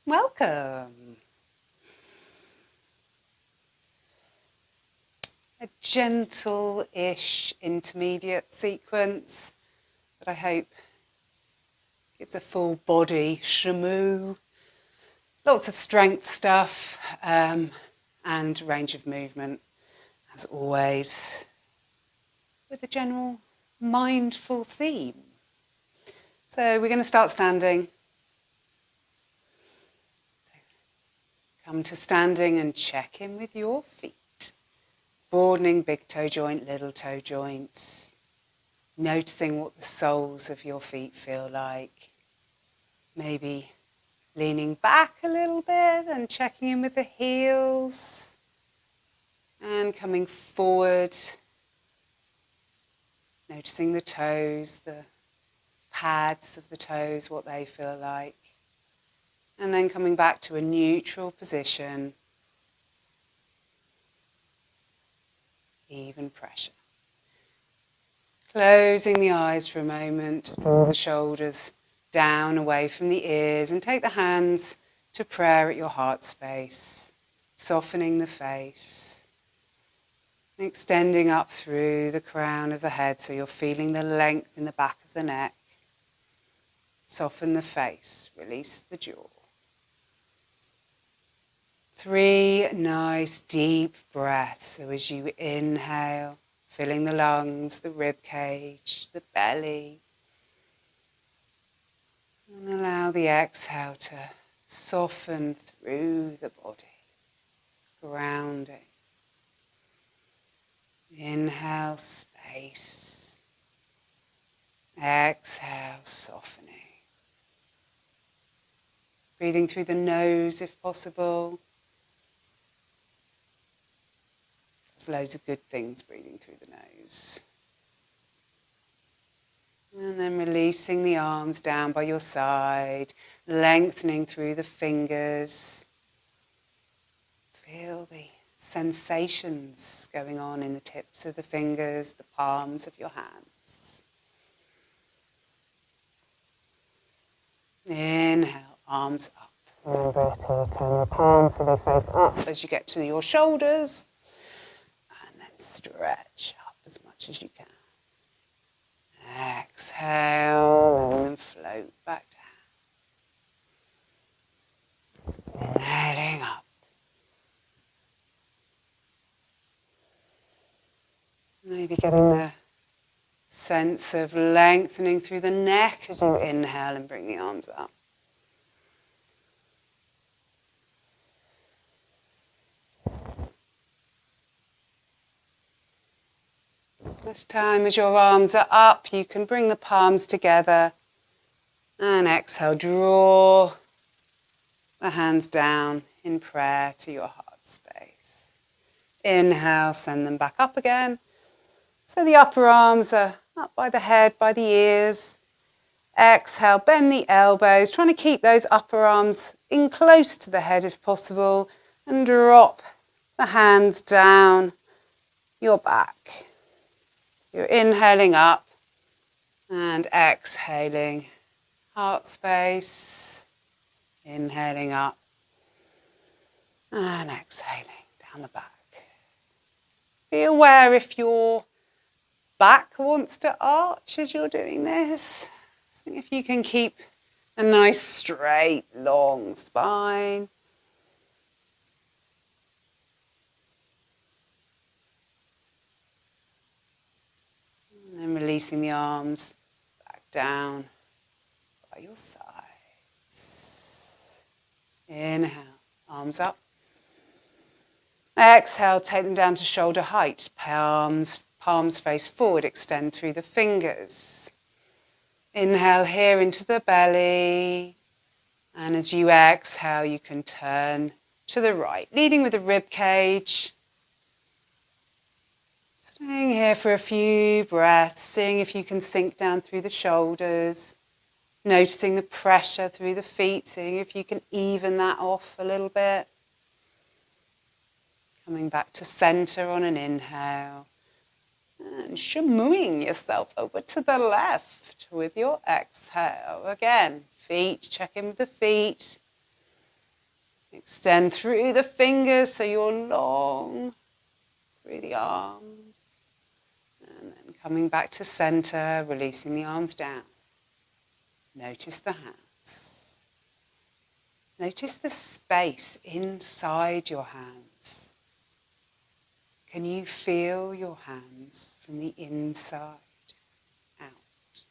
Welcome. A gentle-ish intermediate sequence that I hope gives a full body shamoo. Lots of strength stuff and range of movement, as always, with a general mindful theme. So we're going to start standing. Come to standing and check in with your feet. Broadening big toe joint, little toe joint. Noticing what the soles of your feet feel like. Maybe leaning back a little bit and checking in with the heels. And coming forward. Noticing the toes, the pads of the toes, what they feel like. And then coming back to a neutral position. Even pressure. Closing the eyes for a moment, draw the shoulders down away from the ears and take the hands to prayer at your heart space, softening the face, extending up through the crown of the head so you're feeling the length in the back of the neck. Soften the face, release the jaw. 3 nice deep breaths. So as you inhale, filling the lungs, the rib cage, the belly. And allow the exhale to soften through the body, grounding. Inhale, space. Exhale, softening. Breathing through the nose if possible. There's loads of good things breathing through the nose. And then releasing the arms down by your side, lengthening through the fingers. Feel the sensations going on in the tips of the fingers, the palms of your hands. Inhale, arms up. Remember to turn the palms so they face up as you get to your shoulders. And then stretch up as much as you can. Exhale and then float back down. Inhaling up. Maybe getting the sense of lengthening through the neck as you inhale and bring the arms up. This time as your arms are up, you can bring the palms together and exhale, draw the hands down in prayer to your heart space. Inhale, send them back up again. So the upper arms are up by the head, by the ears. Exhale, bend the elbows, trying to keep those upper arms in close to the head if possible, and drop the hands down your back. You're inhaling up and exhaling, heart space, inhaling up and exhaling down the back. Be aware if your back wants to arch as you're doing this. So if you can keep a nice straight, long spine. And then releasing the arms back down by your sides. Inhale, arms up. Exhale, take them down to shoulder height. Palms face forward, extend through the fingers. Inhale here into the belly. And as you exhale, you can turn to the right, leading with the rib cage. Staying here for a few breaths, seeing if you can sink down through the shoulders, noticing the pressure through the feet, seeing if you can even that off a little bit. Coming back to center on an inhale and shamooing yourself over to the left with your exhale. Again, feet, check in with the feet. Extend through the fingers so you're long through the arms. And then coming back to center, releasing the arms down. Notice the hands. Notice the space inside your hands. Can you feel your hands from the inside out?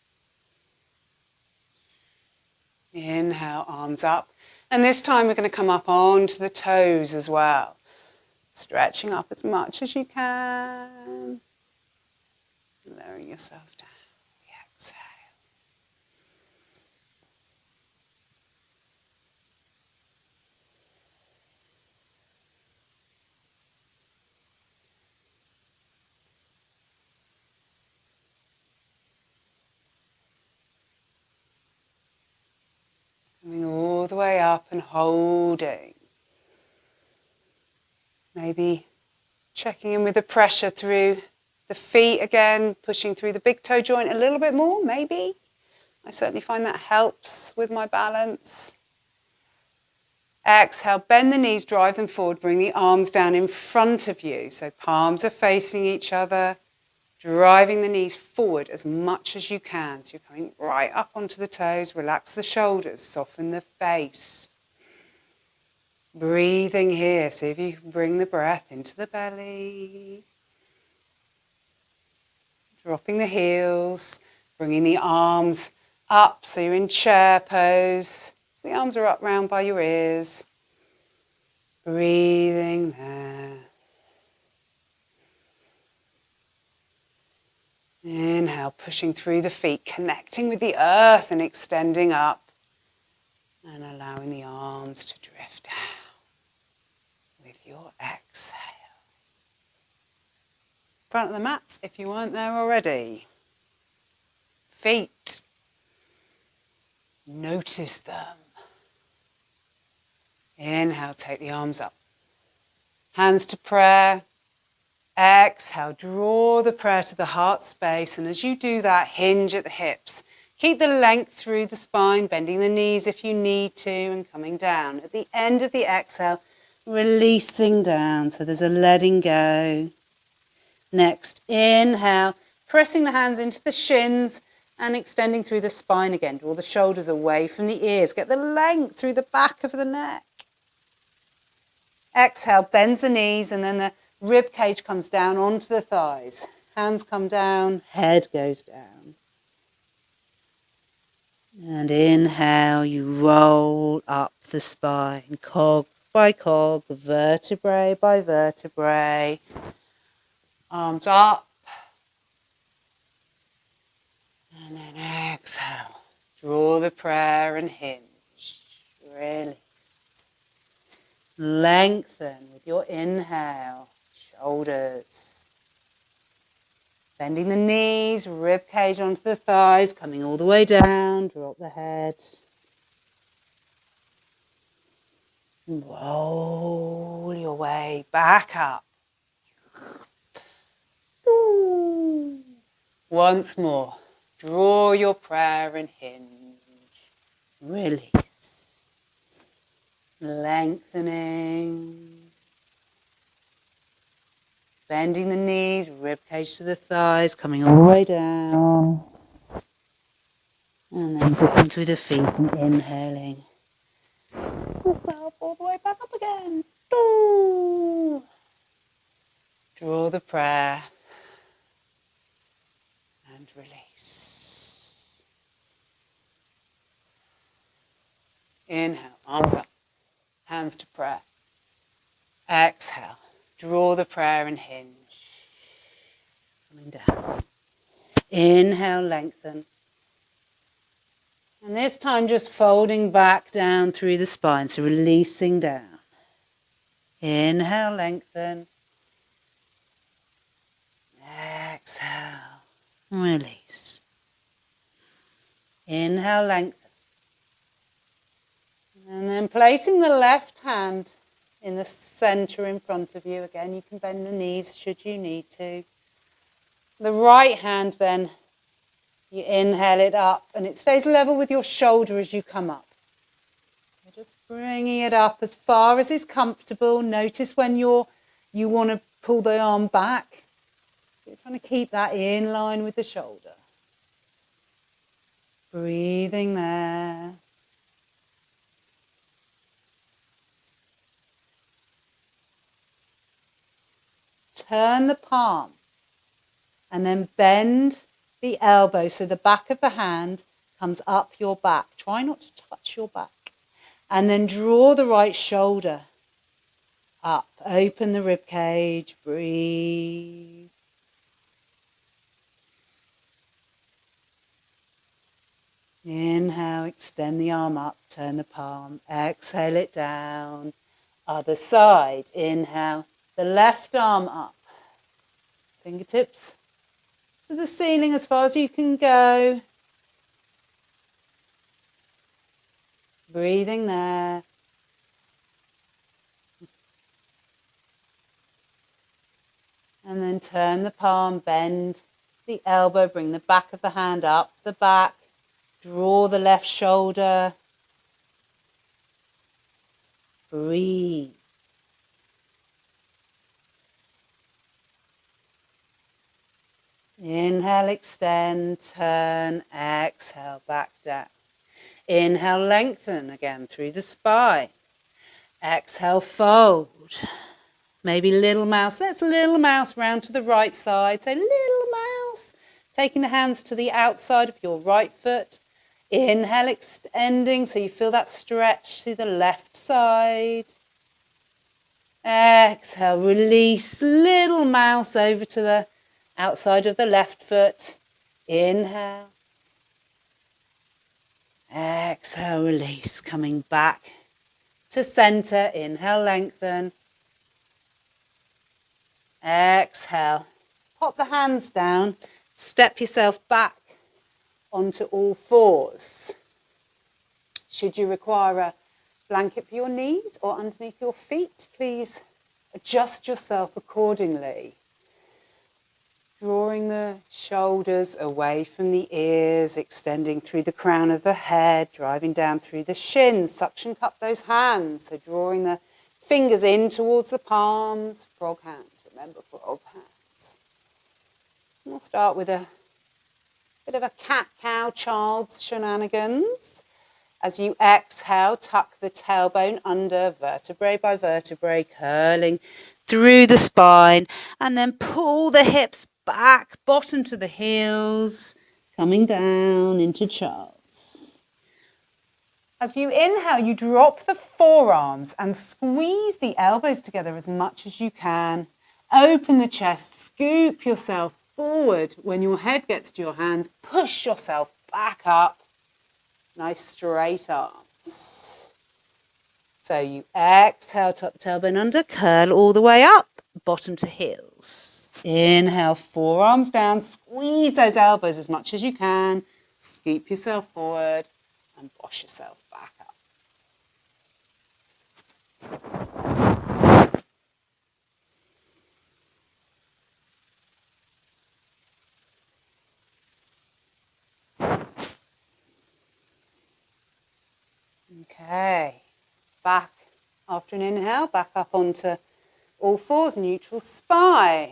Inhale, arms up. And this time we're going to come up onto the toes as well. Stretching up as much as you can. Lowering yourself down. Exhale. Coming all the way up and holding. Maybe checking in with the pressure through the feet again, pushing through the big toe joint a little bit more, maybe. I certainly find that helps with my balance. Exhale, bend the knees, drive them forward, bring the arms down in front of you. So palms are facing each other, driving the knees forward as much as you can. So you're coming right up onto the toes, relax the shoulders, soften the face. Breathing here, see if you can bring the breath into the belly. Dropping the heels, bringing the arms up so you're in chair pose. So the arms are up round by your ears. Breathing there. Inhale, pushing through the feet, connecting with the earth and extending up. And allowing the arms to drift down with your exhale. Front of the mats if you weren't there already. Feet. Notice them. Inhale, take the arms up. Hands to prayer. Exhale, draw the prayer to the heart space. And as you do that, hinge at the hips. Keep the length through the spine, bending the knees if you need to, and coming down. At the end of the exhale, releasing down. So there's a letting go. Next, inhale, pressing the hands into the shins and extending through the spine again. Draw the shoulders away from the ears. Get the length through the back of the neck. Exhale, bends the knees and then the rib cage comes down onto the thighs. Hands come down, head goes down. And inhale, you roll up the spine, cog by cog, vertebrae by vertebrae. Arms up. And then exhale. Draw the prayer and hinge. Release. Lengthen with your inhale. Shoulders. Bending the knees, rib cage onto the thighs, coming all the way down. Drop the head. And roll your way back up. Once more, draw your prayer and hinge. Release. Lengthening. Bending the knees, rib cage to the thighs, coming all the way down. And then pushing through the feet and inhaling. Yourself all the way back up again. Draw the prayer. And release. Inhale, arms up, hands to prayer. Exhale, draw the prayer and hinge. Coming down. Inhale, lengthen. And this time just folding back down through the spine, so releasing down. Inhale, lengthen. Exhale, release. Inhale, lengthen. And then placing the left hand in the center in front of you. Again, you can bend the knees should you need to. The right hand then, you inhale it up and it stays level with your shoulder as you come up. So just Bringing it up as far as is comfortable. Notice when you want to pull the arm back. You're trying to keep that in line with the shoulder. Breathing there. Turn the palm and then bend the elbow so the back of the hand comes up your back. Try not to touch your back. And then draw the right shoulder up. Open the rib cage. Breathe. Inhale, extend the arm up, turn the palm. Exhale it down. Other side. Inhale, the left arm up. Fingertips to the ceiling as far as you can go. Breathing there. And then turn the palm, bend the elbow, bring the back of the hand up the back. Draw the left shoulder. Breathe. Inhale, extend, turn, exhale, back down. Inhale, lengthen again through the spine. Exhale, fold. Maybe little mouse. Let's little mouse round to the right side. So little mouse. Taking the hands to the outside of your right foot. Inhale, extending so you feel that stretch to the left side. Exhale, release little mouse over to the outside of the left foot. Inhale. Exhale, release. Coming back to center. Inhale, lengthen. Exhale. Pop the hands down. Step yourself back onto all fours. Should you require a blanket for your knees or underneath your feet, please adjust yourself accordingly. Drawing the shoulders away from the ears, extending through the crown of the head, driving down through the shins. Suction cup those hands. So drawing the fingers in towards the palms. Frog hands. Remember, frog hands. And we'll start with a bit of a cat-cow child's shenanigans. As you exhale, tuck the tailbone under, vertebrae by vertebrae, curling through the spine, and then pull the hips back, bottom to the heels, coming down into child's. As you inhale, you drop the forearms and squeeze the elbows together as much as you can. Open the chest, scoop yourself forward. When your head gets to your hands, push yourself back up. Nice straight arms. So you exhale, tuck the tailbone under, curl all the way up, bottom to heels. Inhale, forearms down, squeeze those elbows as much as you can. Scoop yourself forward and wash yourself back up. Okay, back after an inhale, back up onto all fours, neutral spine.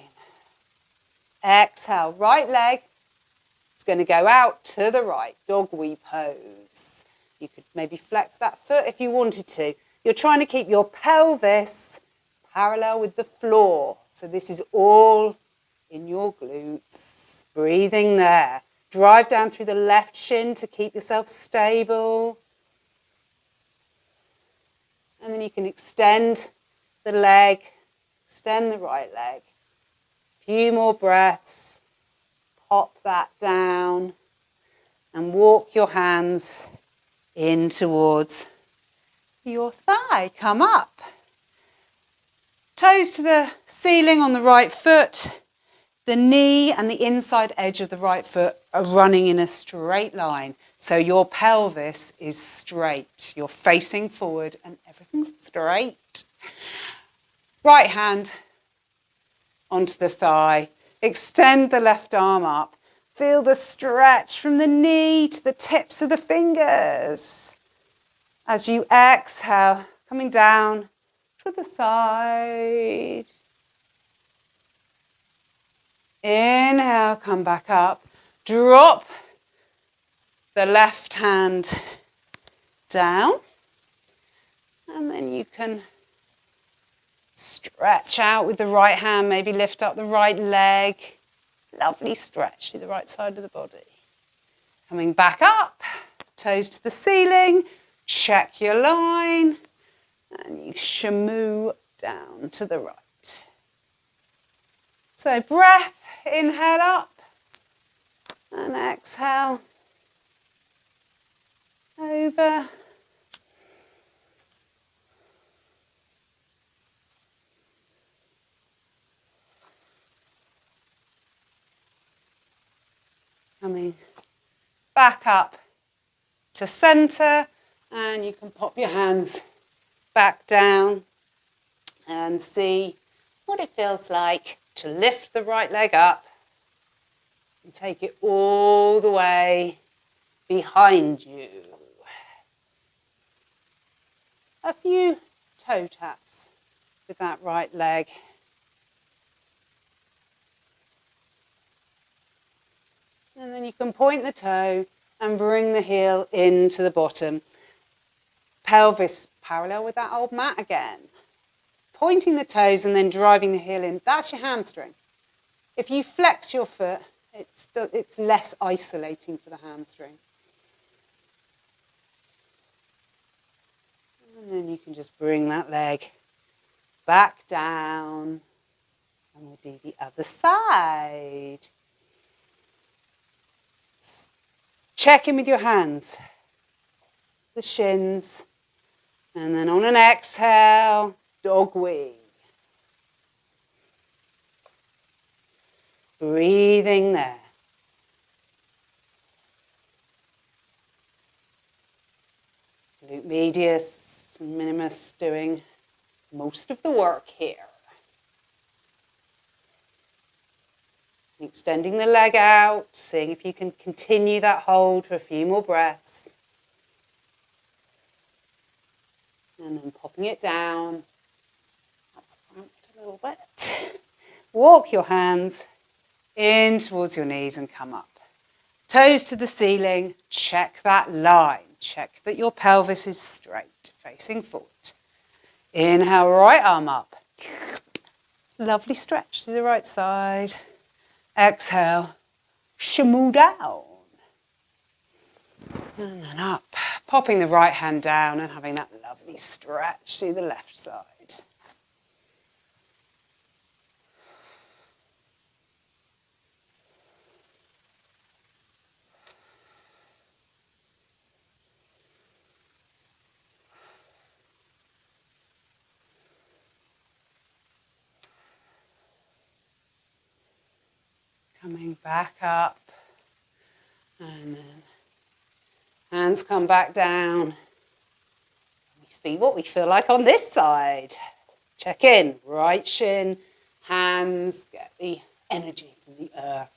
Exhale, right leg is going to go out to the right, dog wee pose. You could maybe flex that foot if you wanted to. You're trying to keep your pelvis parallel with the floor. So this is all in your glutes. Breathing there. Drive down through the left shin to keep yourself stable. And then you can extend the leg, extend the right leg. A few more breaths. Pop that down and walk your hands in towards your thigh. Come up. Toes to the ceiling on the right foot. The knee and the inside edge of the right foot are running in a straight line. So your pelvis is straight. You're facing forward and everything's straight. Right hand onto the thigh. Extend the left arm up. Feel the stretch from the knee to the tips of the fingers. As you exhale, coming down to the side. Inhale, come back up. Drop the left hand down. And then you can stretch out with the right hand, maybe lift up the right leg. Lovely stretch to the right side of the body. Coming back up, toes to the ceiling, check your line, and you shamoo down to the right. So breath, inhale up, and exhale over. Coming back up to center, and you can pop your hands back down and see what it feels like to lift the right leg up and take it all the way behind you. A few toe taps with that right leg. And then you can point the toe and bring the heel into the bottom. Pelvis parallel with that old mat again. Pointing the toes and then driving the heel in. That's your hamstring. If you flex your foot, it's less isolating for the hamstring. And then you can just bring that leg back down. And we'll do the other side. Check in with your hands, the shins, and then on an exhale, dog wing. Breathing there. Glute medius and minimus doing most of the work here. Extending the leg out, seeing if you can continue that hold for a few more breaths. And then popping it down. That's cramped a little bit. Walk your hands in towards your knees and come up. Toes to the ceiling, check that line. Check that your pelvis is straight, facing forward. Inhale, right arm up. Lovely stretch to the right side. Exhale, shamoo down. And then up. Popping the right hand down and having that lovely stretch to the left side. Coming back up, and then hands come back down. We see what we feel like on this side. Check in, right shin, hands, get the energy from the earth.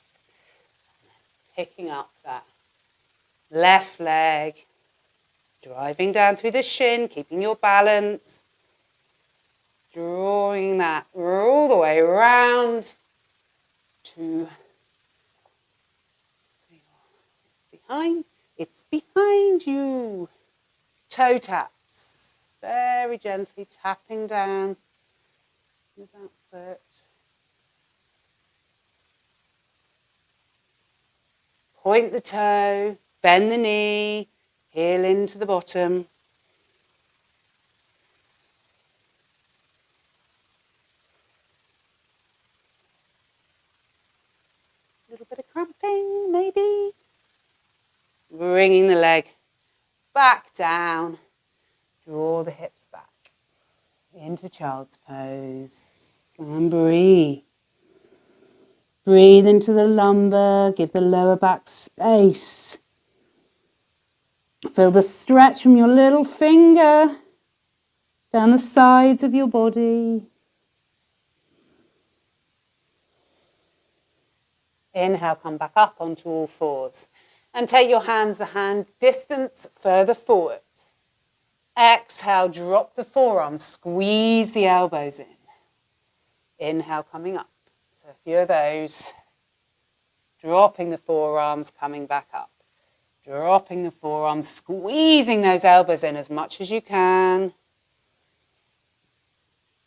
Picking up that left leg, driving down through the shin, keeping your balance. Drawing that all the way around to... It's behind you. Toe taps. Very gently tapping down with that foot. Point the toe, bend the knee, heel into the bottom. A little bit of cramping, maybe. Bringing the leg back down. Draw the hips back into child's pose. And breathe. Breathe into the lumbar. Give the lower back space. Feel the stretch from your little finger down the sides of your body. Inhale, come back up onto all fours. And take your hands a hand distance further forward. Exhale, drop the forearms, squeeze the elbows in. Inhale, coming up. So a few of those. Dropping the forearms, coming back up. Dropping the forearms, squeezing those elbows in as much as you can.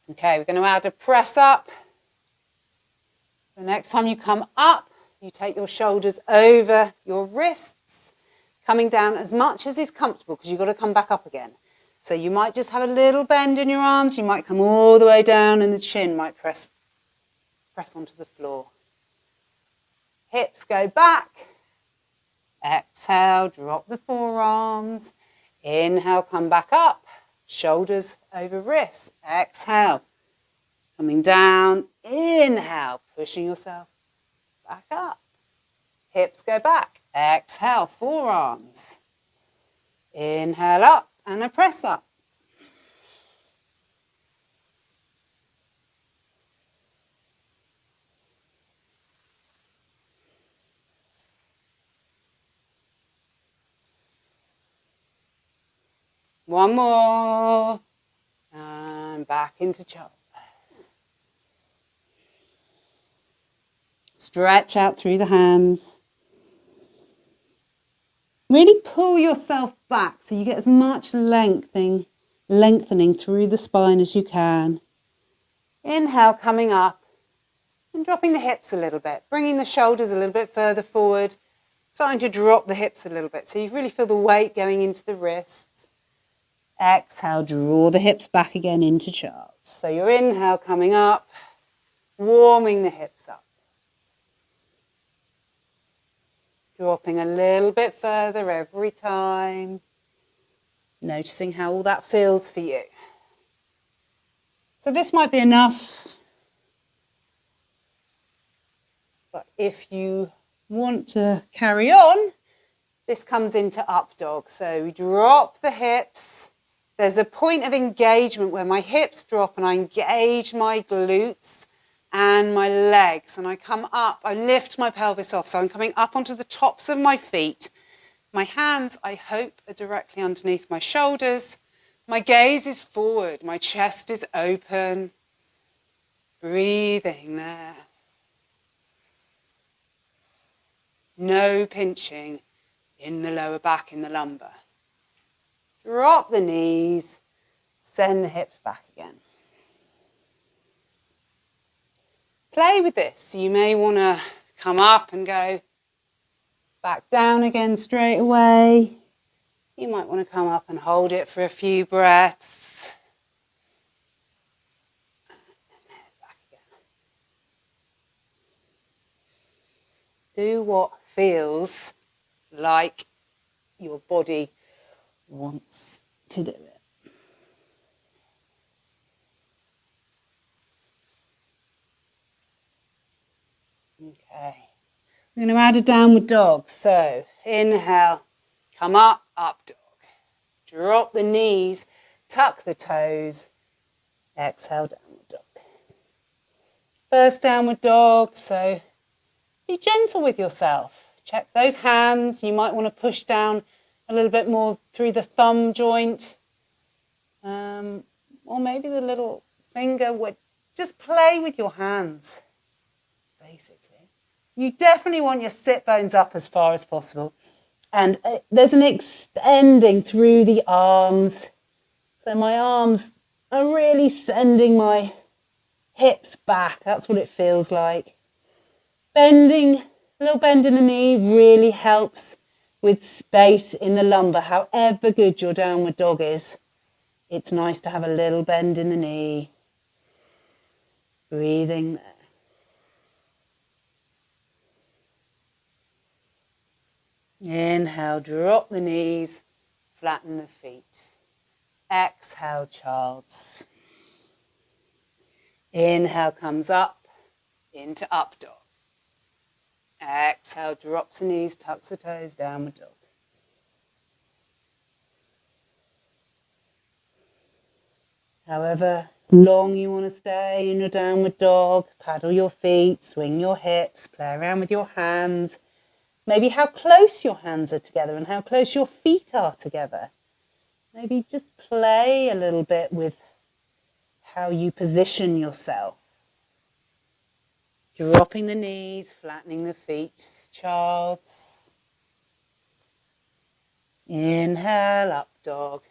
Okay, we're going to add a press up. So next time you come up, you take your shoulders over your wrists, coming down as much as is comfortable because you've got to come back up again. So you might just have a little bend in your arms. You might come all the way down and the chin might press onto the floor. Hips go back. Exhale, drop the forearms. Inhale, come back up. Shoulders over wrists. Exhale. Coming down. Inhale, pushing yourself back up. Hips go back. Exhale, forearms. Inhale up and a press up. One more. And back into child's pose. Stretch out through the hands. Really pull yourself back so you get as much lengthening through the spine as you can. Inhale, coming up and dropping the hips a little bit, bringing the shoulders a little bit further forward, starting to drop the hips a little bit so you really feel the weight going into the wrists. Exhale, draw the hips back again into child's. So your inhale coming up, warming the hips up. Dropping a little bit further every time. Noticing how all that feels for you. So this might be enough. But if you want to carry on, this comes into up dog. So we drop the hips. There's a point of engagement where my hips drop and I engage my glutes and my legs, and I come up, I lift my pelvis off, so I'm coming up onto the tops of my feet. My hands, I hope, are directly underneath my shoulders. My gaze is forward, my chest is open. Breathing there. No pinching in the lower back, in the lumbar. Drop the knees, send the hips back again. Play with this. You may want to come up and go back down again straight away. You might want to come up and hold it for a few breaths. Back again. Do what feels like your body wants to do it. Okay, we're going to add a downward dog. So inhale, come up, up dog. Drop the knees, tuck the toes. Exhale, downward dog. First downward dog, so be gentle with yourself. Check those hands. You might want to push down a little bit more through the thumb joint. Or maybe the little finger. Just play with your hands, basically. You definitely want your sit bones up as far as possible. And there's an extending through the arms. So my arms are really sending my hips back. That's what it feels like. Bending, a little bend in the knee really helps with space in the lumbar. However good your downward dog is, it's nice to have a little bend in the knee. Breathing there. Inhale, drop the knees, flatten the feet. Exhale, child's. Inhale comes up into up dog. Exhale, drops the knees, tucks the toes, downward dog. However long you want to stay in your downward dog, paddle your feet, swing your hips, play around with your hands. Maybe how close your hands are together and how close your feet are together. Maybe just play a little bit with how you position yourself. Dropping the knees, flattening the feet. Child's. Inhale, up dog.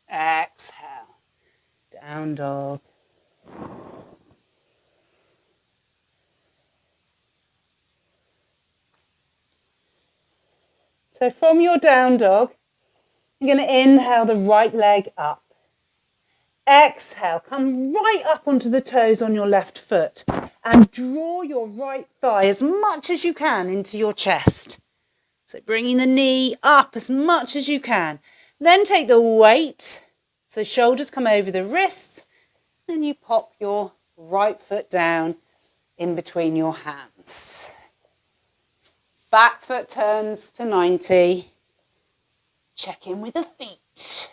Exhale, down dog. So from your down dog, you're going to inhale the right leg up. Exhale, come right up onto the toes on your left foot and draw your right thigh as much as you can into your chest. So bringing the knee up as much as you can. Then take the weight, so shoulders come over the wrists, and you pop your right foot down in between your hands. Back foot turns to 90. Check in with the feet.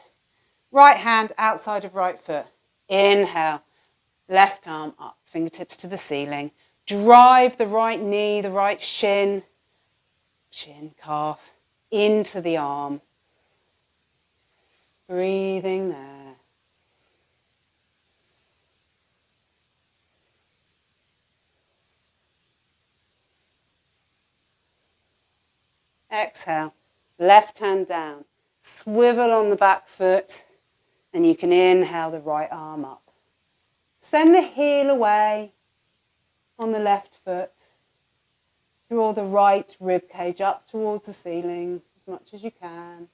Right hand outside of right foot. Inhale. Left arm up. Fingertips to the ceiling. Drive the right knee, the right shin, calf, into the arm. Breathing there. Exhale. Left hand down. Swivel on the back foot. And you can inhale the right arm up. Send the heel away on the left foot. Draw the right rib cage up towards the ceiling as much as you can.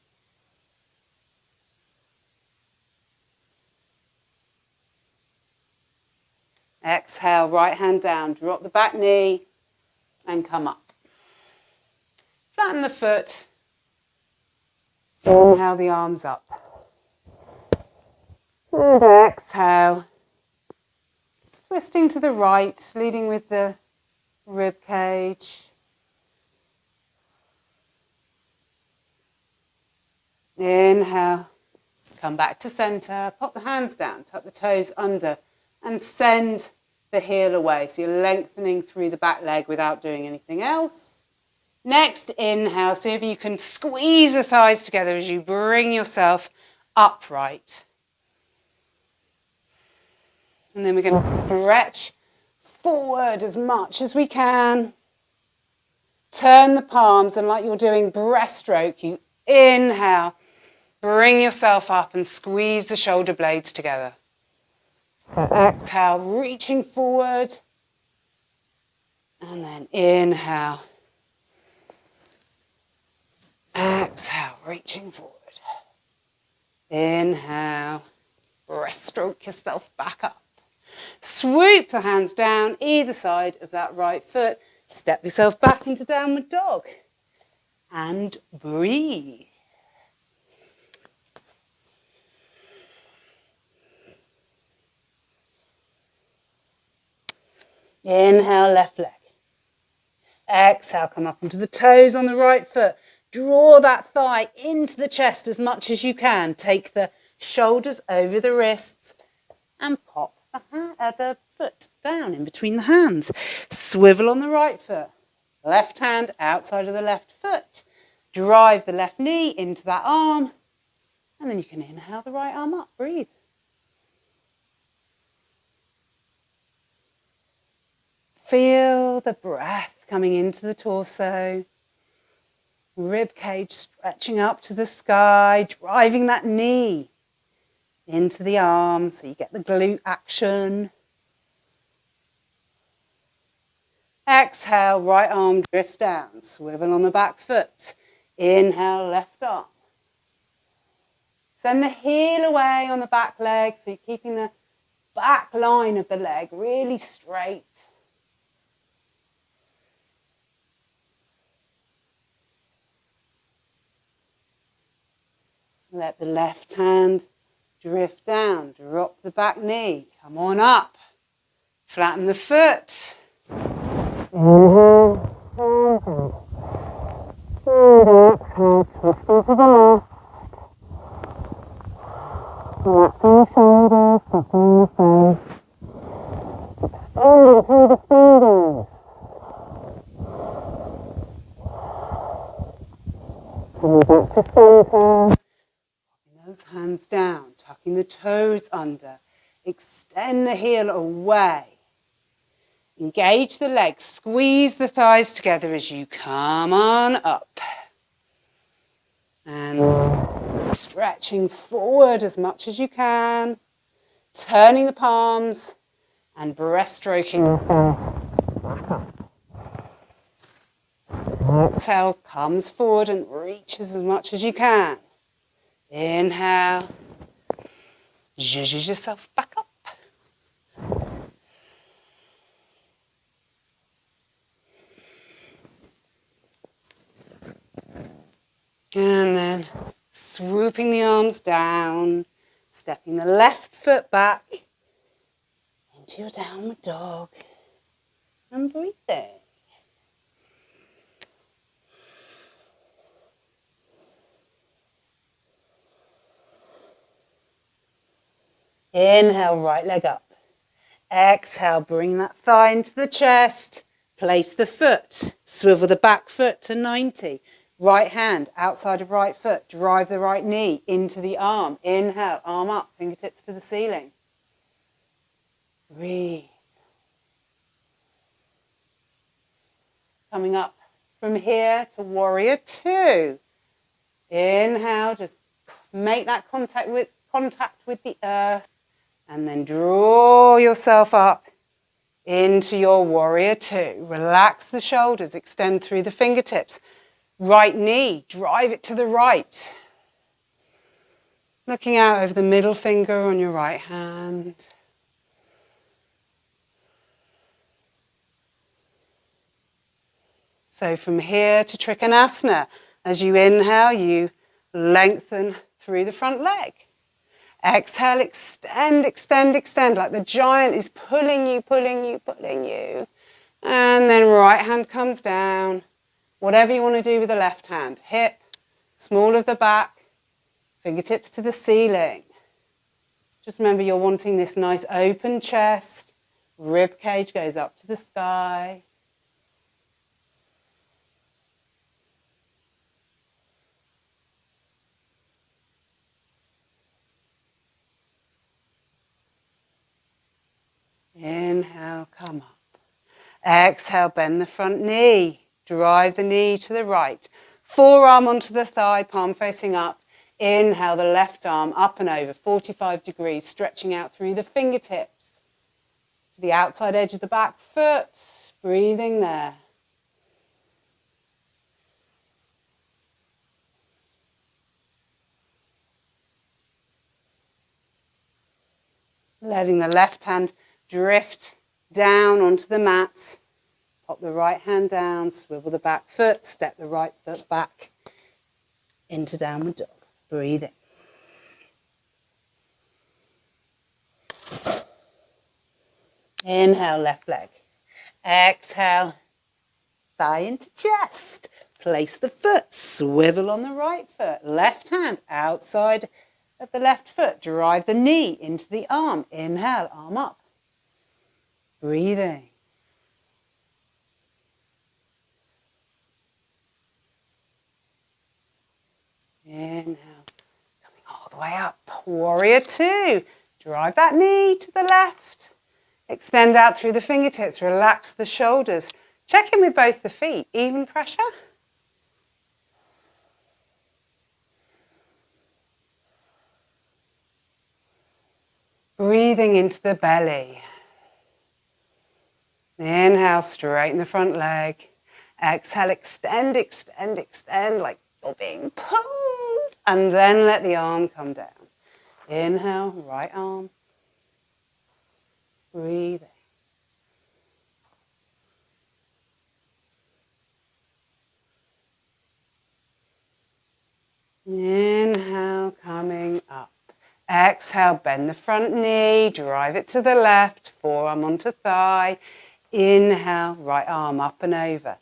Exhale, right hand down. Drop the back knee and come up. Flatten the foot. Inhale the arms up. And exhale. Twisting to the right, leading with the rib cage. Inhale. Come back to center. Pop the hands down. Tuck the toes under. And send the heel away. So you're lengthening through the back leg without doing anything else. Next, inhale. See if you can squeeze the thighs together as you bring yourself upright. And then we're going to stretch forward as much as we can. Turn the palms, and like you're doing breaststroke, you inhale. Bring yourself up and squeeze the shoulder blades together. So exhale, reaching forward. And then inhale. Exhale, reaching forward. Inhale. Breaststroke yourself back up. Swoop the hands down either side of that right foot. Step yourself back into downward dog. And breathe. Inhale, left leg. Exhale, come up onto the toes on the right foot. Draw that thigh into the chest as much as you can. Take the shoulders over the wrists and pop the foot down in between the hands. Swivel on the right foot. Left hand outside of the left foot. Drive the left knee into that arm. And then you can inhale the right arm up. Breathe. Feel the breath coming into the torso. Rib cage stretching up to the sky. Driving that knee into the arm so you get the glute action. Exhale, right arm drifts down. Swivel on the back foot. Inhale, left arm. Send the heel away on the back leg so you're keeping the back line of the leg really straight. Let the left hand drift down. Drop the back knee. Come on up. Flatten the foot. Inhale. And exhale. Twist into the left. Relaxing the shoulders. Softening the face. Extending through the fingers. Coming back to center. Hands down, tucking the toes under. Extend the heel away. Engage the legs, squeeze the thighs together as you come on up. And stretching forward as much as you can. Turning the palms and breaststroking yourself back up. Exhale, comes forward and reaches as much as you can. Inhale. Zhuzh yourself back up. And then swooping the arms down, stepping the left foot back into your downward dog and breathing. Inhale, right leg up. Exhale, bring that thigh into the chest. Place the foot. Swivel the back foot to 90. Right hand outside of right foot. Drive the right knee into the arm. Inhale, arm up, fingertips to the ceiling. Breathe. Coming up from here to warrior two. Inhale, just make that contact with the earth. And then draw yourself up into your warrior two. Relax the shoulders, extend through the fingertips. Right knee, drive it to the right. Looking out over the middle finger on your right hand. So from here to Trikonasana, as you inhale, you lengthen through the front leg. Exhale, extend, extend, extend, like the giant is pulling you, pulling you, pulling you. And then right hand comes down. Whatever you want to do with the left hand. Hip, small of the back, fingertips to the ceiling. Just remember you're wanting this nice open chest. Rib cage goes up to the sky. Inhale, come up. Exhale, bend the front knee. Drive the knee to the right. Forearm onto the thigh, palm facing up. Inhale, the left arm up and over, 45 degrees, stretching out through the fingertips to the outside edge of the back foot. Breathing there. Letting the left hand drift down onto the mat. Pop the right hand down, swivel the back foot, step the right foot back into downward dog. Breathing. Inhale, left leg. Exhale, thigh into chest. Place the foot, swivel on the right foot. Left hand outside of the left foot. Drive the knee into the arm. Inhale, arm up. Breathing. Inhale, coming all the way up. Warrior two. Drive that knee to the left. Extend out through the fingertips. Relax the shoulders. Check in with both the feet. Even pressure. Breathing into the belly. Inhale, straighten the front leg. Exhale, extend, extend, extend, like you're being pulled. And then let the arm come down. Inhale, right arm. Breathing. Inhale, coming up. Exhale, bend the front knee, drive it to the left, forearm onto thigh. Inhale, right arm up and over.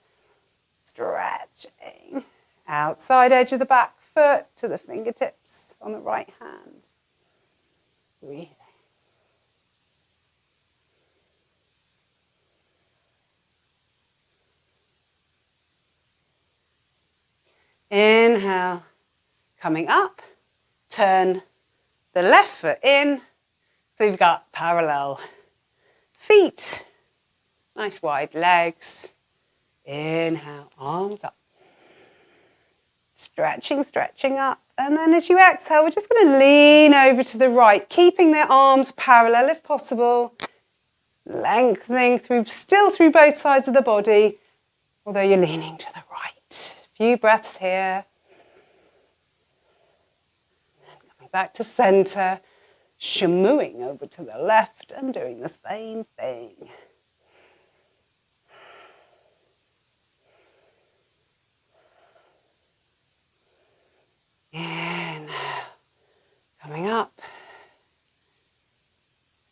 Stretching. Outside edge of the back foot to the fingertips on the right hand. Breathing. Inhale, coming up, turn the left foot in. So you've got parallel feet, nice wide legs. Inhale, arms up. Stretching, stretching up. And then as you exhale, we're just going to lean over to the right, keeping the arms parallel if possible. Lengthening still through both sides of the body, although you're leaning to the right. A few breaths here. And coming back to center, shamuing over to the left and doing the same thing. Inhale, coming up.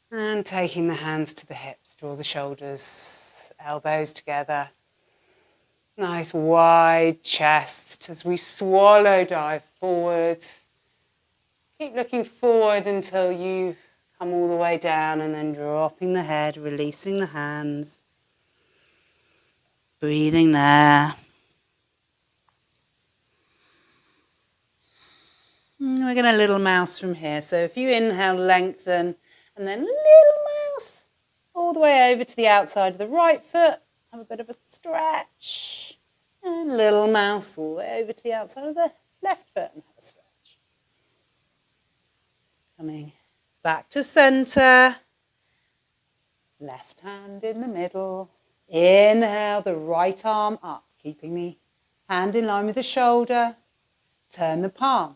And taking the hands to the hips, draw the shoulders, elbows together. Nice wide chest as we swallow dive forward. Keep looking forward until you come all the way down and then dropping the head, releasing the hands. Breathing there. And we're going to little mouse from here. So if you inhale, lengthen, and then little mouse all the way over to the outside of the right foot. Have a bit of a stretch. And little mouse all the way over to the outside of the left foot and have a stretch. Coming back to center. Left hand in the middle. Inhale the right arm up, keeping the hand in line with the shoulder. Turn the palm.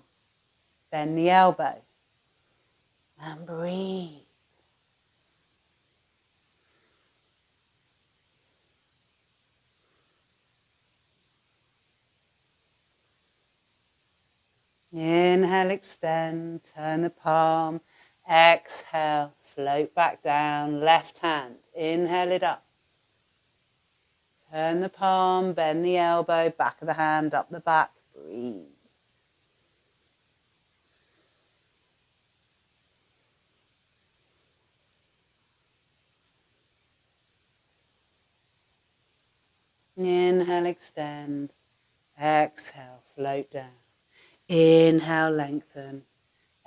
Bend the elbow. And breathe. Inhale, extend, turn the palm. Exhale, float back down, left hand. Inhale it up. Turn the palm, bend the elbow, back of the hand, up the back. Breathe. Inhale, extend. Exhale, float down. Inhale, lengthen.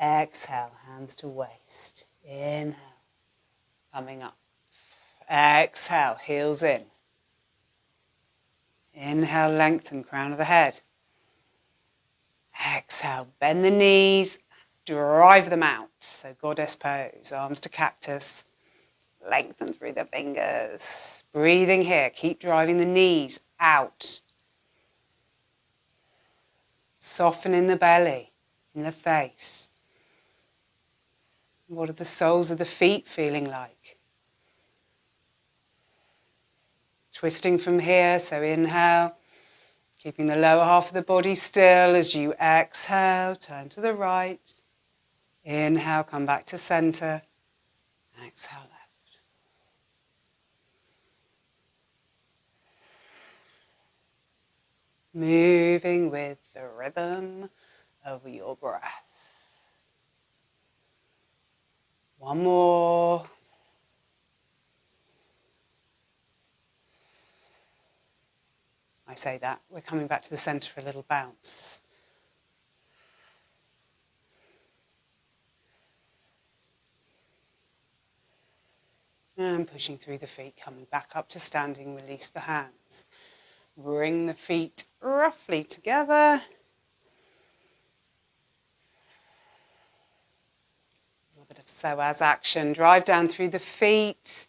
Exhale, hands to waist. Inhale, coming up. Exhale, heels in. Inhale, lengthen, crown of the head. Exhale, bend the knees, drive them out. So goddess pose, arms to cactus. Lengthen through the fingers. Breathing here, keep driving the knees out. Soften in the belly, in the face. What are the soles of the feet feeling like? Twisting from here, so inhale, keeping the lower half of the body still as you exhale, turn to the right. Inhale, come back to center. Exhale, left. Moving with the rhythm of your breath. One more. I say that, we're coming back to the center for a little bounce. And pushing through the feet, coming back up to standing, release the hands. Bring the feet roughly together. A little bit of psoas action. Drive down through the feet.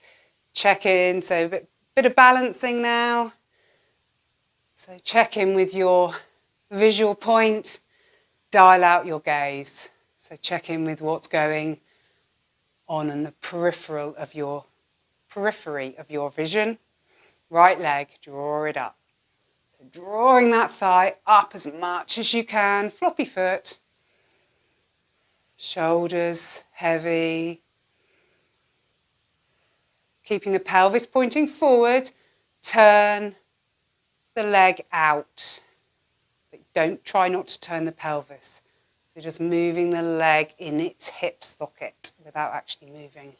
Check in. So a bit of balancing now. So check in with your visual point. Dial out your gaze. So check in with what's going on in the periphery of your vision. Right leg, draw it up. Drawing that thigh up as much as you can, floppy foot, shoulders heavy, keeping the pelvis pointing forward, turn the leg out, but try not to turn the pelvis, so just moving the leg in its hip socket without actually moving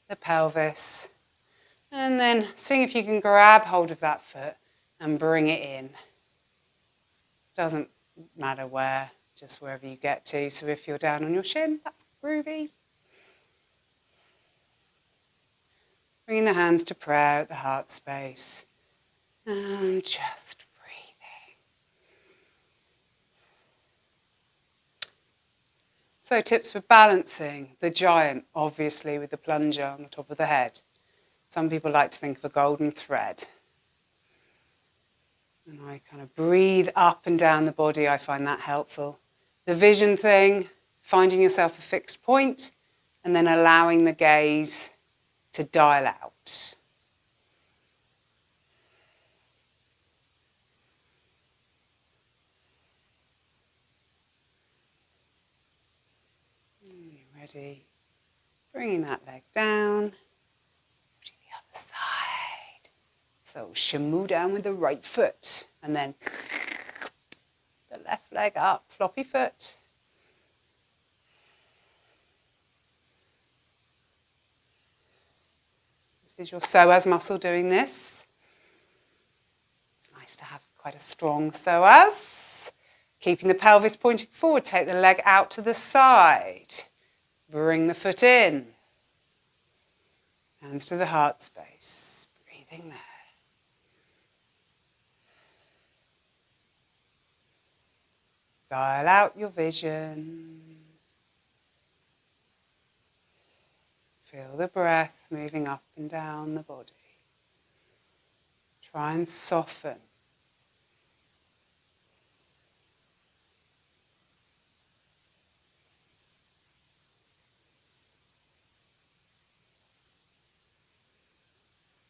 the pelvis, and then seeing if you can grab hold of that foot and bring it in. Doesn't matter where, just wherever you get to. So if you're down on your shin, that's Groovy. Bringing the hands to prayer at the heart space. And just breathing. So tips for balancing the giant, obviously, with the plunger on the top of the head. Some people like to think of a golden thread. And I kind of breathe up and down the body. I find that helpful. The vision thing, finding yourself a fixed point and then allowing the gaze to dial out. Ready. Bringing that leg down. To the other side. So shamu down with the right foot. And then the left leg up. Floppy foot. This is your psoas muscle doing this. It's nice to have quite a strong psoas. Keeping the pelvis pointing forward. Take the leg out to the side. Bring the foot in. Hands to the heart space. Breathing there. Dial out your vision. Feel the breath moving up and down the body. Try and soften.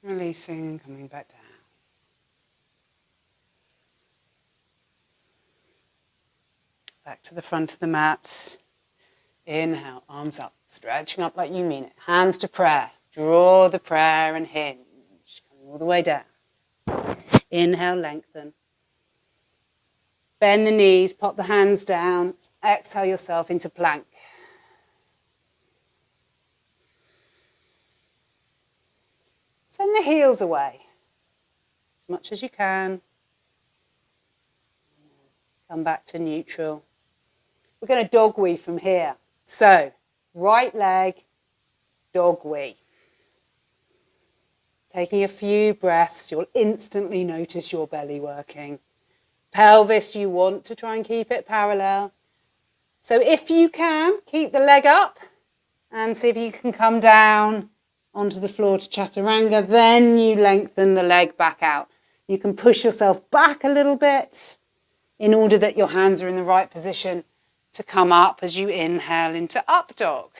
Releasing and coming back down. Back to the front of the mat. Inhale, arms up, stretching up like you mean it. Hands to prayer. Draw the prayer and hinge. Coming all the way down. Inhale, lengthen. Bend the knees, pop the hands down. Exhale yourself into plank. Send the heels away as much as you can. Come back to neutral. We're going to dog wee from here. So, right leg, dog wee. Taking a few breaths, you'll instantly notice your belly working. Pelvis, you want to try and keep it parallel. So if you can, keep the leg up and see if you can come down onto the floor to chaturanga, then you lengthen the leg back out. You can push yourself back a little bit in order that your hands are in the right position to come up as you inhale into up dog.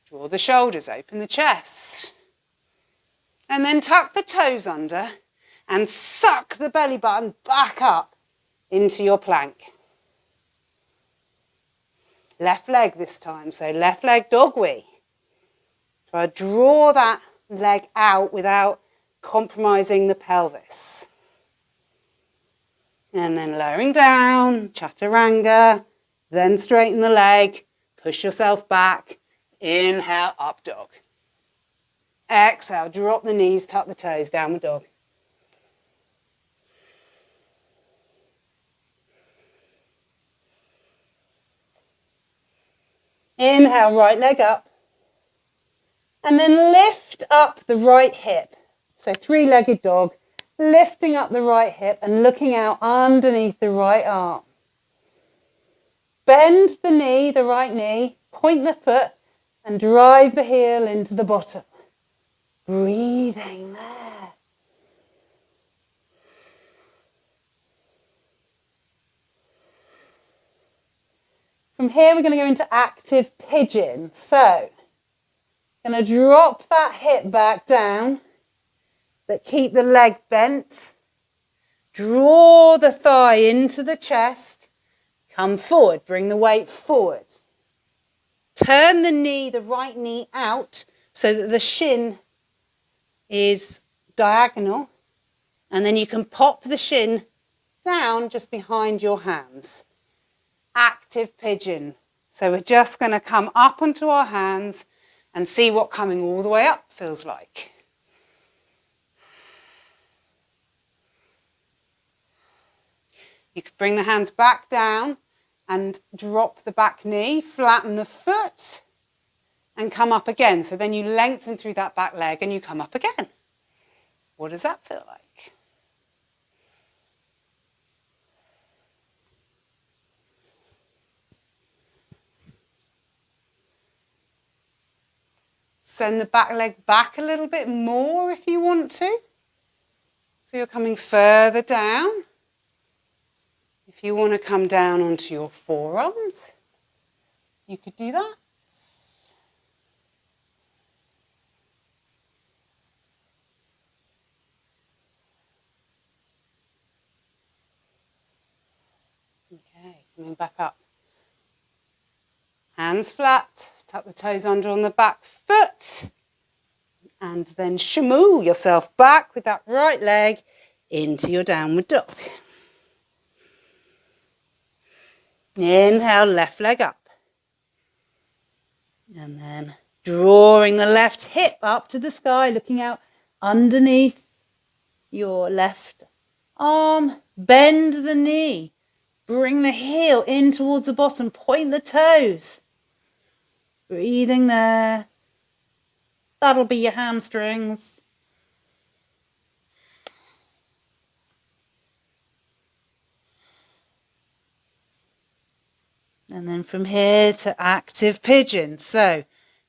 Draw the shoulders, open the chest. And then tuck the toes under and suck the belly button back up into your plank. Left leg this time, so left leg dog wee. Try to draw that leg out without compromising the pelvis. And then lowering down, chaturanga, then straighten the leg, push yourself back, inhale, up dog. Exhale, drop the knees, tuck the toes, downward dog. Inhale, right leg up. And then lift up the right hip. So three-legged dog, lifting up the right hip and looking out underneath the right arm. Bend the knee, the right knee, point the foot and drive the heel into the bottom. Breathing there. From here we're going to go into active pigeon. So, going to drop that hip back down, but keep the leg bent. Draw the thigh into the chest. Come forward, bring the weight forward. Turn the knee, the right knee out so that the shin is diagonal. And then you can pop the shin down just behind your hands. Active pigeon. So we're just going to come up onto our hands and see what coming all the way up feels like. You could bring the hands back down and drop the back knee, flatten the foot and come up again. So then you lengthen through that back leg and you come up again. What does that feel like? Send the back leg back a little bit more if you want to. So you're coming further down. If you want to come down onto your forearms, you could do that. Okay, coming back up. Hands flat, tuck the toes under on the back foot. And then shamoo yourself back with that right leg into your downward dog. Inhale, left leg up. And then drawing the left hip up to the sky, looking out underneath your left arm. Bend the knee. Bring the heel in towards the bottom. Point the toes. Breathing there. That'll be your hamstrings. And then from here to active pigeon. So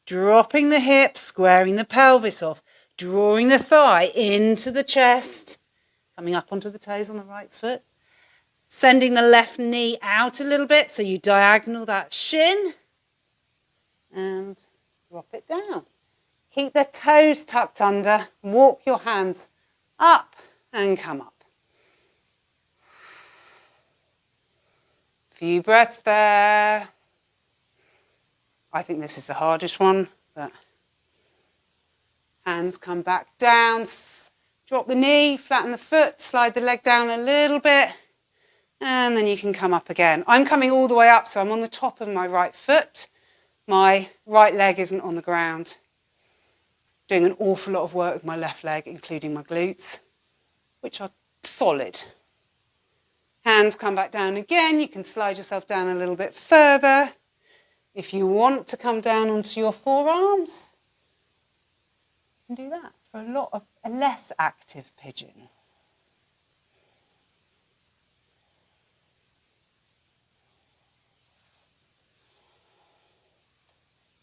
dropping the hips, squaring the pelvis off, drawing the thigh into the chest, coming up onto the toes on the right foot, sending the left knee out a little bit so you diagonal that shin and drop it down. Keep the toes tucked under, walk your hands up and come up. Few breaths there. I think this is the hardest one, but hands come back down, drop the knee, flatten the foot, slide the leg down a little bit, and then you can come up again. I'm coming all the way up, so I'm on the top of my right foot. My right leg isn't on the ground. Doing an awful lot of work with my left leg, including my glutes, which are solid. Hands come back down again. You can slide yourself down a little bit further. If you want to come down onto your forearms, you can do that for a less active pigeon.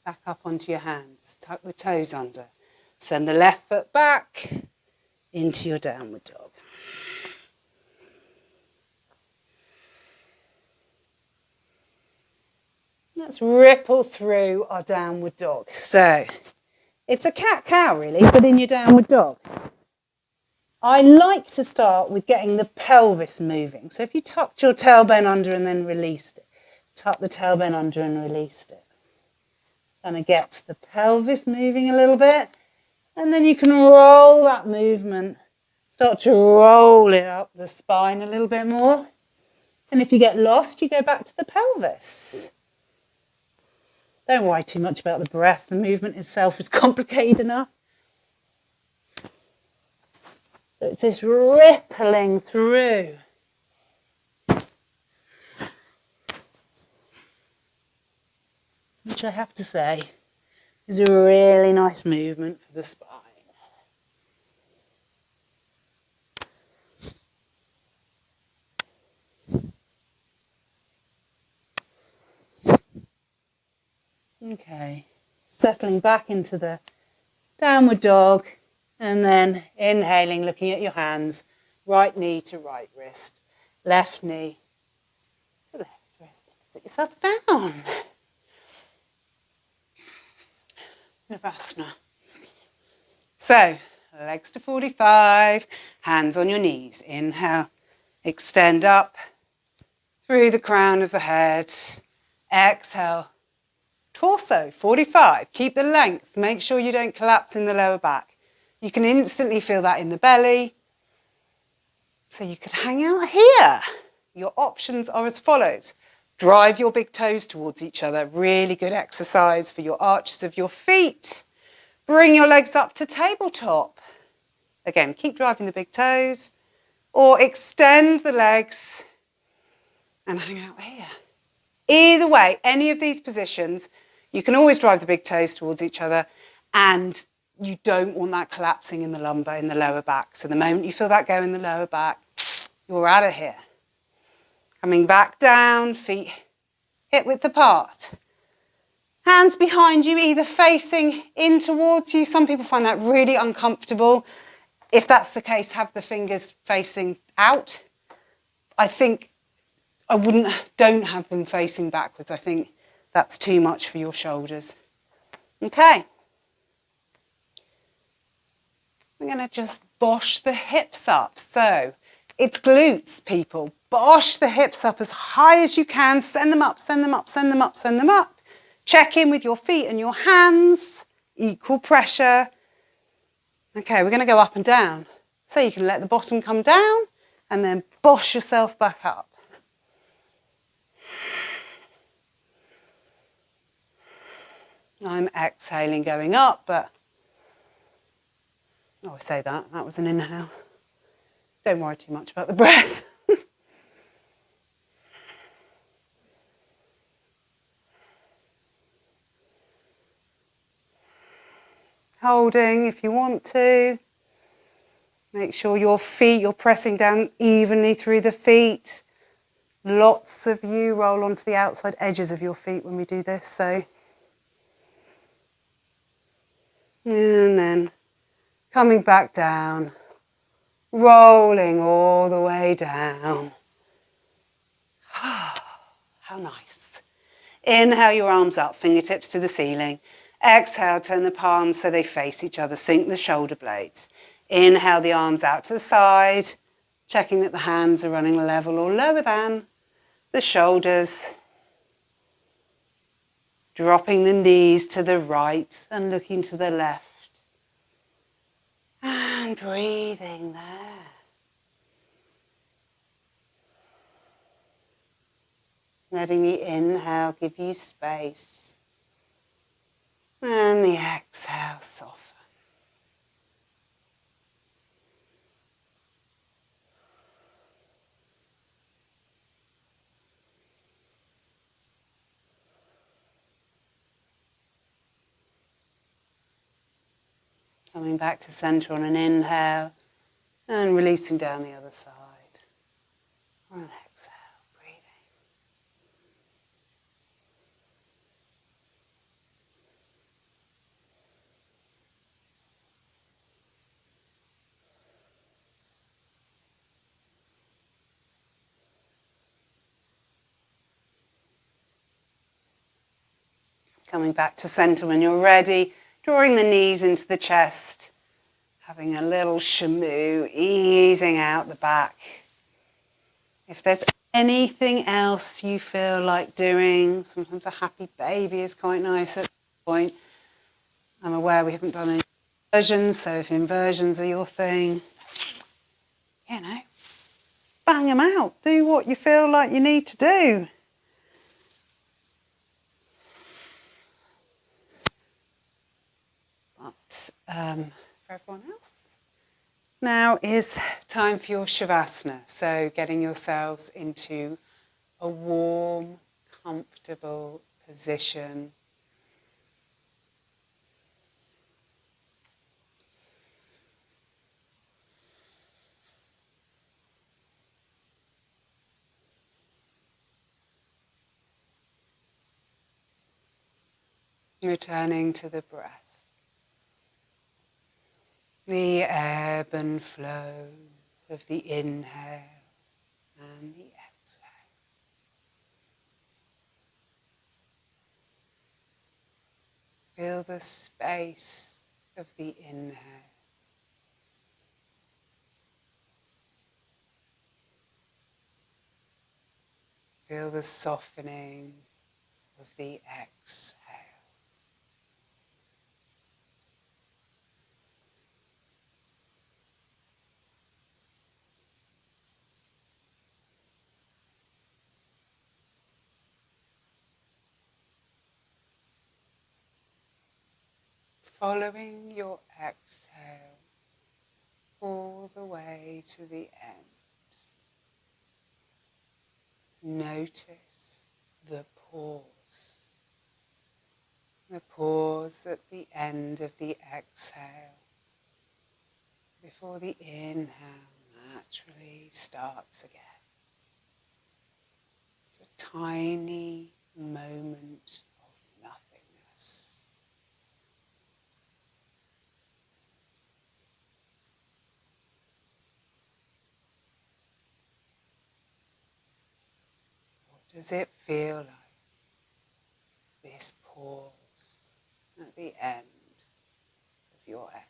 Back up onto your hands. Tuck the toes under. Send the left foot back into your downward dog. Let's ripple through our downward dog. So, it's a cat-cow really, but in your downward dog. I like to start with getting the pelvis moving. So if you tucked your tailbone under and then released it, tuck the tailbone under and released it. Kind of gets the pelvis moving a little bit. And then you can roll that movement. Start to roll it up the spine a little bit more. And if you get lost, you go back to the pelvis. Don't worry too much about the breath. The movement itself is complicated enough. So it's this rippling through. Which I have to say is a really nice movement for the spine. Okay, settling back into the downward dog and then inhaling, looking at your hands, right knee to right wrist, left knee to left wrist. Sit yourself down. Navasana. So, legs to 45, hands on your knees. Inhale, extend up through the crown of the head. Exhale, torso, 45. Keep the length. Make sure you don't collapse in the lower back. You can instantly feel that in the belly. So you could hang out here. Your options are as follows. Drive your big toes towards each other. Really good exercise for your arches of your feet. Bring your legs up to tabletop. Again, keep driving the big toes. Or extend the legs and hang out here. Either way, any of these positions, you can always drive the big toes towards each other, and you don't want that collapsing in the lumbar, in the lower back. So the moment you feel that go in the lower back, you're out of here. Coming back down, feet hip width apart. Hands behind you, either facing in towards you. Some people find that really uncomfortable. If that's the case, have the fingers facing out. I think don't have them facing backwards. I think that's too much for your shoulders. Okay. We're going to just bosh the hips up. So it's glutes, people. Bosh the hips up as high as you can. Send them up, send them up, send them up, send them up. Check in with your feet and your hands. Equal pressure. Okay, we're going to go up and down. So you can let the bottom come down and then bosh yourself back up. I'm exhaling going up, but I say that was an inhale. Don't worry too much about the breath. Holding if you want to. Make sure you're pressing down evenly through the feet. Lots of you roll onto the outside edges of your feet when we do this. So, and then coming back down, rolling all the way down. How nice. Inhale your arms up, fingertips to the ceiling. Exhale, turn the palms so they face each other, sink the shoulder blades. Inhale the arms out to the side, checking that the hands are running level or lower than the shoulders. Dropping the knees to the right and looking to the left. And breathing there. Letting the inhale give you space. And the exhale soften. Coming back to center on an inhale and releasing down the other side. On an exhale, breathing. Coming back to center when you're ready, drawing the knees into the chest, having a little shamu, easing out the back. If there's anything else you feel like doing, sometimes a happy baby is quite nice at this point. I'm aware we haven't done any inversions, so if inversions are your thing, bang them out. Do what you feel like you need to do. But for everyone else, now is time for your shavasana. So getting yourselves into a warm, comfortable position. Returning to the breath. The ebb and flow of the inhale and the exhale. Feel the space of the inhale. Feel the softening of the exhale. Following your exhale all the way to the end. Notice the pause. The pause at the end of the exhale before the inhale naturally starts again. It's a tiny moment of nothingness. What does it feel like, this pause at the end of your exhale?